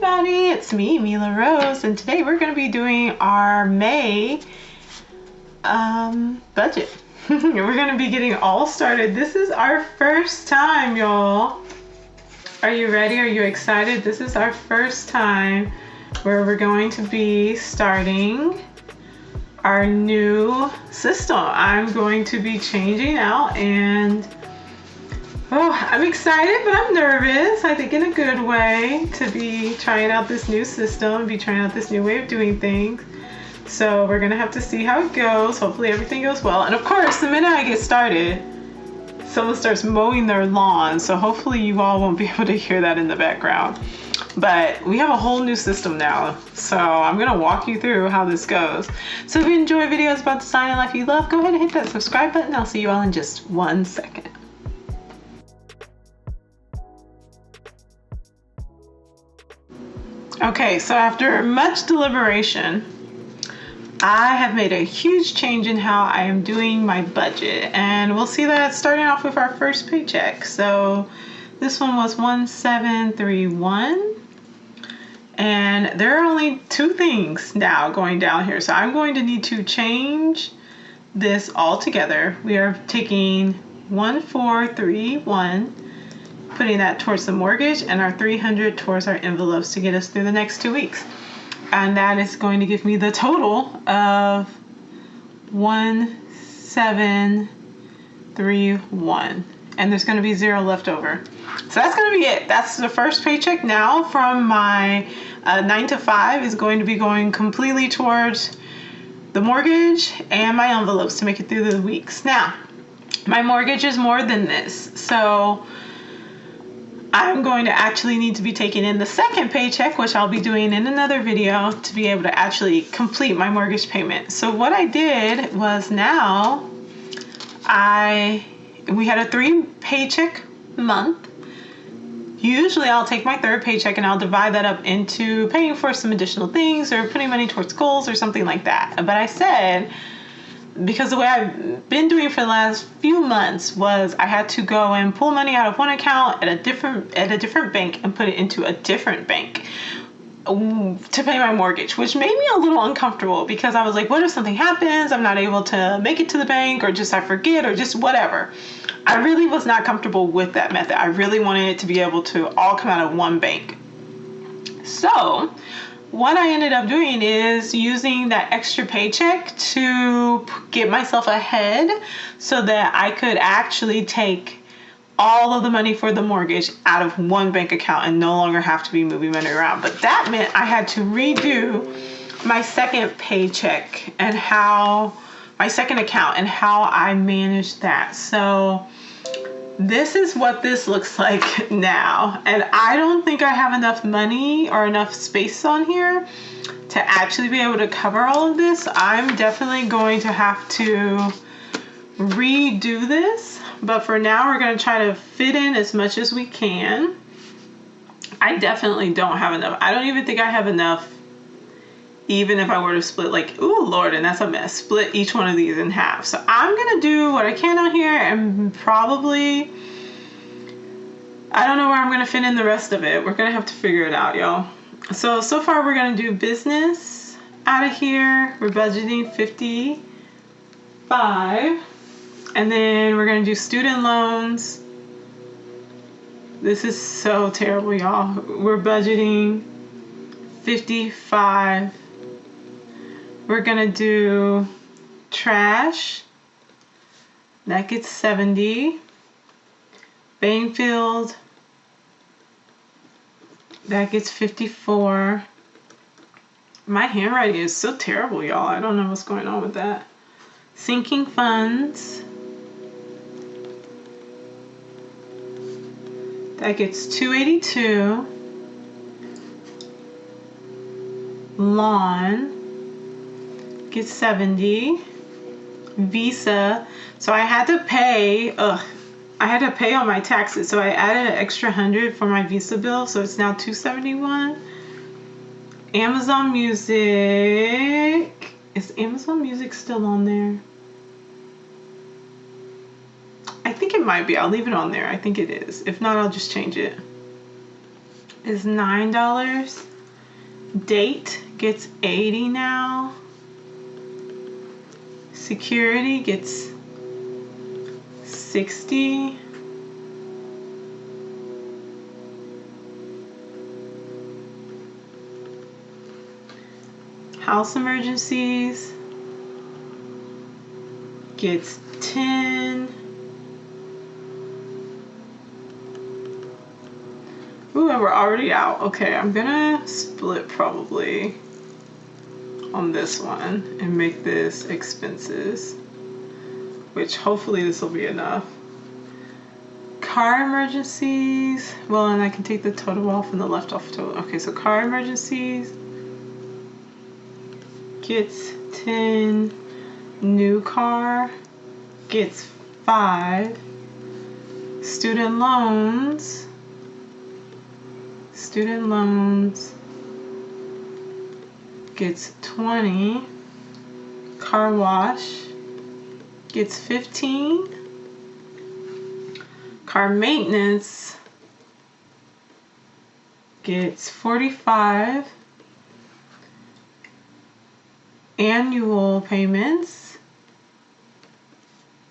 everybody, it's me, Mila Rose, and today we're going to be doing our May budget. We're going to be getting all started. This is our first time, y'all. Are you ready? Are you excited? This is our first time where we're going to be starting our new system. I'm going to be changing out and I'm excited, but I'm nervous. I think in a good way to be trying out this new system, be trying out this new way of doing things. So we're gonna have to see how it goes. Hopefully everything goes well. And of course, the minute I get started, someone starts mowing their lawn. So hopefully you all won't be able to hear that in the background. But we have a whole new system now. So I'm gonna walk you through how this goes. So if you enjoy videos about design and life you love, go ahead and hit that subscribe button. I'll see you all in just 1 second. Okay, so after much deliberation, I have made a huge change in how I am doing my budget, and we'll see that starting off with our first paycheck. So this one was 1731, and there are only 2 things now going down here, so I'm going to need to change this all together. We are taking 1431, putting that towards the mortgage, and our 300 towards our envelopes to get us through the next 2 weeks. And that is going to give me the total of 1731. And there's going to be 0 left over. So that's going to be it. That's the first paycheck now from my 9 to 5 is going to be going completely towards the mortgage and my envelopes to make it through the weeks. Now, my mortgage is more than this. So I'm going to actually need to be taking in the second paycheck, which I'll be doing in another video, to be able to actually complete my mortgage payment. So what I did was now we had a 3 paycheck month. Usually I'll take my 3rd paycheck and I'll divide that up into paying for some additional things or putting money towards goals or something like that. But I said, because the way I've been doing for the last few months was I had to go and pull money out of one account at a different bank and put it into a different bank to pay my mortgage, which made me a little uncomfortable because I was like, what if something happens? I'm not able to make it to the bank, or just I forget, or just whatever. I really was not comfortable with that method. I really wanted it to be able to all come out of one bank. So what I ended up doing is using that extra paycheck to get myself ahead so that I could actually take all of the money for the mortgage out of one bank account and no longer have to be moving money around. But that meant I had to redo my second paycheck and my second account and how I managed that. So this is what this looks like now. And I don't think I have enough money or enough space on here to actually be able to cover all of this. I'm definitely going to have to redo this. But for now, we're going to try to fit in as much as we can. I definitely don't have enough. I don't even think I have enough, even if I were to split, like, ooh, Lord, and that's a mess, split each one of these in half. So I'm going to do what I can on here and probably, I don't know where I'm going to fit in the rest of it. We're going to have to figure it out, y'all. So far we're going to do business out of here. We're budgeting 55. And then we're going to do student loans. This is so terrible, y'all. We're budgeting 55. We're gonna do trash. That gets 70. Bainfield. That gets 54. My handwriting is so terrible, y'all. I don't know what's going on with that. Sinking funds. That gets 282. Lawn gets 70. Visa. So I had to pay on my taxes. So I added an extra 100 for my Visa bill. So it's now 271. Amazon Music. Is Amazon Music still on there? I think it might be. I'll leave it on there. I think it is. If not, I'll just change it. Is $9. Date gets 80 now. Security gets 60. House emergencies gets 10. Ooh, and we're already out. Okay, I'm gonna split probably on this one and make this expenses, which hopefully this will be enough. Car emergencies, well, and I can take the total off and the left off total. Okay, so car emergencies gets 10. New car gets 5. Student loans gets 20. Car wash gets 15. Car maintenance gets 45. Annual payments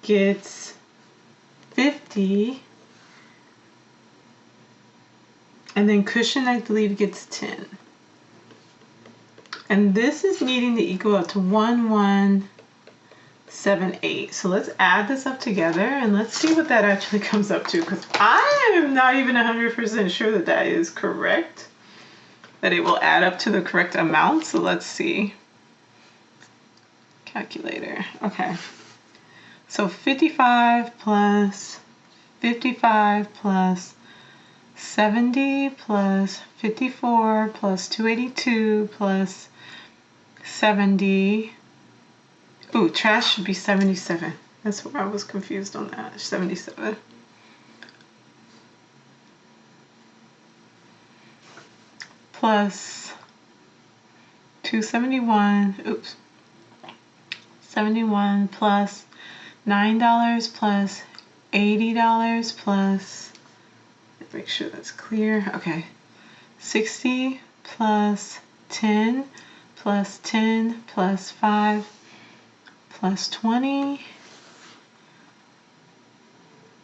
gets 50. And then cushion, I believe, gets 10. And this is needing to equal up to 1178. So let's add this up together and let's see what that actually comes up to, because I am not even 100% sure that that is correct, that it will add up to the correct amount. So let's see. Calculator. Okay. So 55 plus 70 plus 54 plus 282 plus 70. Ooh, trash should be 77. That's where I was confused on that. 77. Plus 271. Oops. 71 plus $9 plus $80 plus, make sure that's clear. Okay. 60 plus 10 plus 10 plus 5 plus 20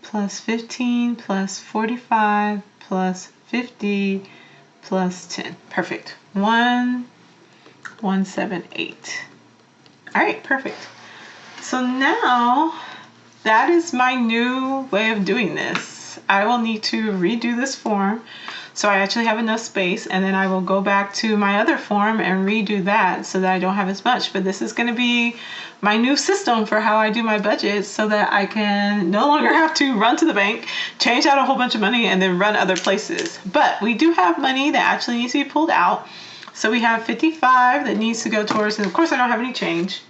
plus 15 plus 45 plus 50 plus 10. Perfect. 1178. All right, perfect. So now that is my new way of doing this. I will need to redo this form so I actually have enough space, and then I will go back to my other form and redo that so that I don't have as much. But this is going to be my new system for how I do my budget so that I can no longer have to run to the bank, change out a whole bunch of money, and then run other places. But we do have money that actually needs to be pulled out. So we have 55 that needs to go towards, and of course I don't have any change.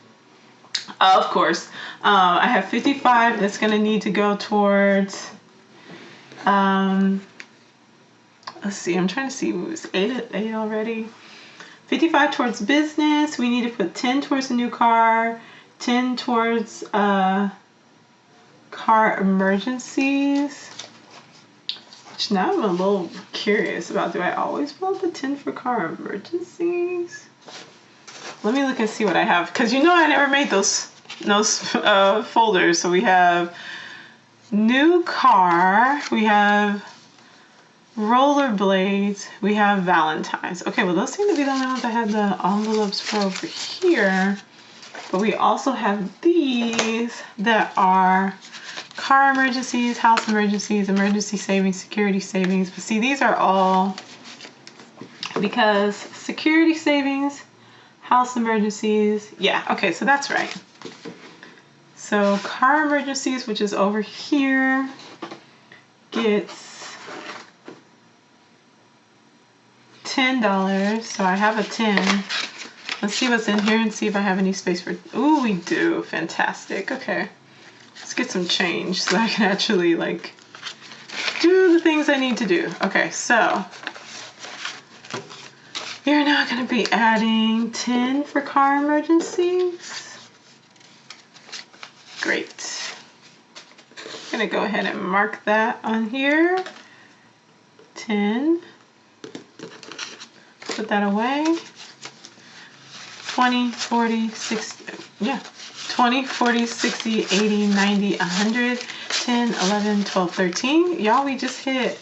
Of course, I have 55 that's going to need to go towards, let's see, I'm trying to see, it was 8 already. 55 towards business. We need to put 10 towards a new car, 10 towards car emergencies. Which now I'm a little curious about, do I always want the 10 for car emergencies? Let me look and see what I have, because you know I never made those folders. So we have new car, we have rollerblades, we have Valentine's. Okay, well those seem to be the only ones I had the envelopes for over here. But we also have these that are car emergencies, house emergencies, emergency savings, security savings. But see, these are all because security savings, house emergencies. Yeah, okay, so that's right. So car emergencies, which is over here, gets $10. So I have a 10. Let's see what's in here and see if I have any space for, ooh, we do. Fantastic. Okay. Let's get some change so that I can actually like do the things I need to do. Okay, so you're now going to be adding 10 for car emergencies. Great. I'm going to go ahead and mark that on here. 10. put that away. 20, 40, 60, yeah. 20, 40, 60, 80, 90, 100, 10, 11, 12, 13. Y'all, we just hit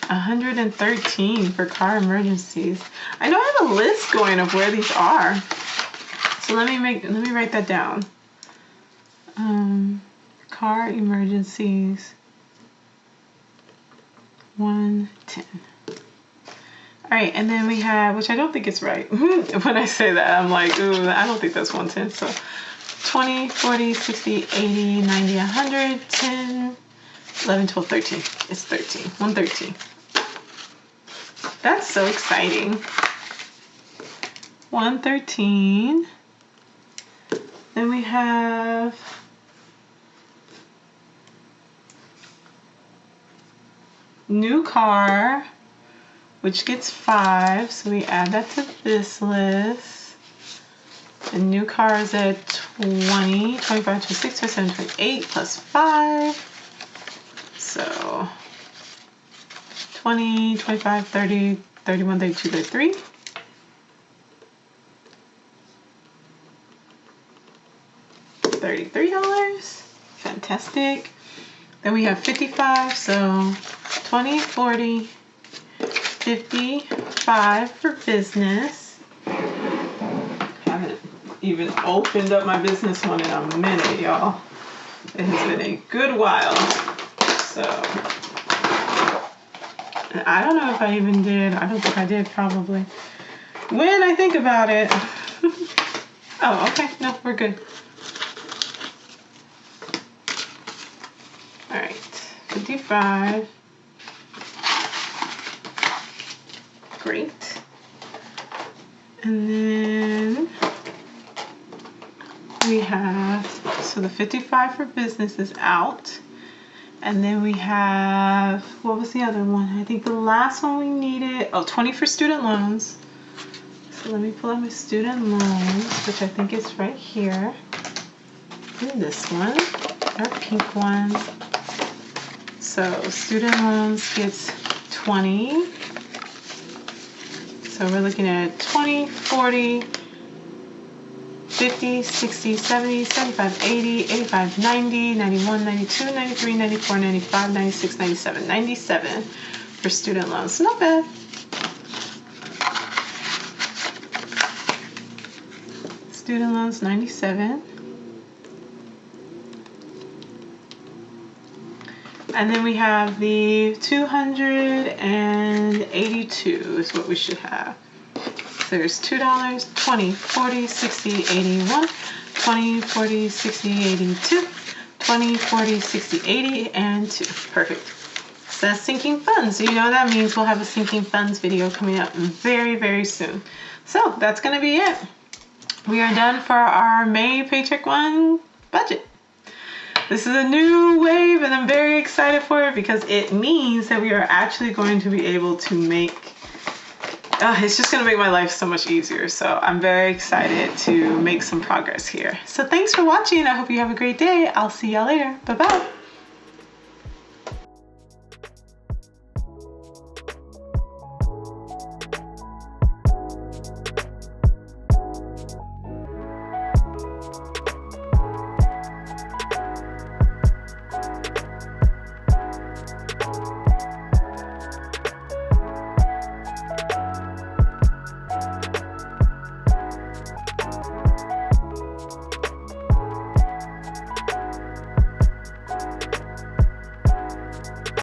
113 for car emergencies. I know I have a list going of where these are. So let me write that down. Car emergencies 110. All right, and then we have, which I don't think it's right. When I say that, I'm like, ooh, I don't think that's 110. So 20, 40, 60, 80, 90, 100, 10, 11, 12, 13. It's 13. 113. That's so exciting. 113. Then we have new car, which gets 5. So we add that to this list. And new car is at 20, 25, 26, 27, 28 plus 5. So 20, 25, 30, 31, 32, 33. $33. Fantastic. Then we have 55. So 20, 40, 55 for business. Haven't even opened up my business one in a minute, y'all. It has been a good while. So, and I don't know if I even did. I don't think I did, probably. When I think about it. Oh, okay. No, we're good. All right. 55. Great. And then we have, so the 55 for business is out. And then we have, what was the other one? I think the last one we needed, 20 for student loans. So let me pull out my student loans, which I think is right here. And this one, our pink one. So student loans gets 20. So we're looking at 20, 40, 50, 60, 70, 75, 80, 85, 90, 91, 92, 93, 94, 95, 96, 97, 97 for student loans. Not bad. Student loans, 97. And then we have the 282 is what we should have. So there's $2, 20, 40, 60, 81, 20, 40, 60, 82, 20, 40, 60, 80, and 2. Perfect. So that's sinking funds. So you know what that means. We'll have a sinking funds video coming up very, very soon. So that's going to be it. We are done for our May Paycheck 1 budget. This is a new wave and I'm very excited for it because it means that we are actually going to be able to make, it's just going to make my life so much easier. So I'm very excited to make some progress here. So thanks for watching. I hope you have a great day. I'll see y'all later. Bye-bye.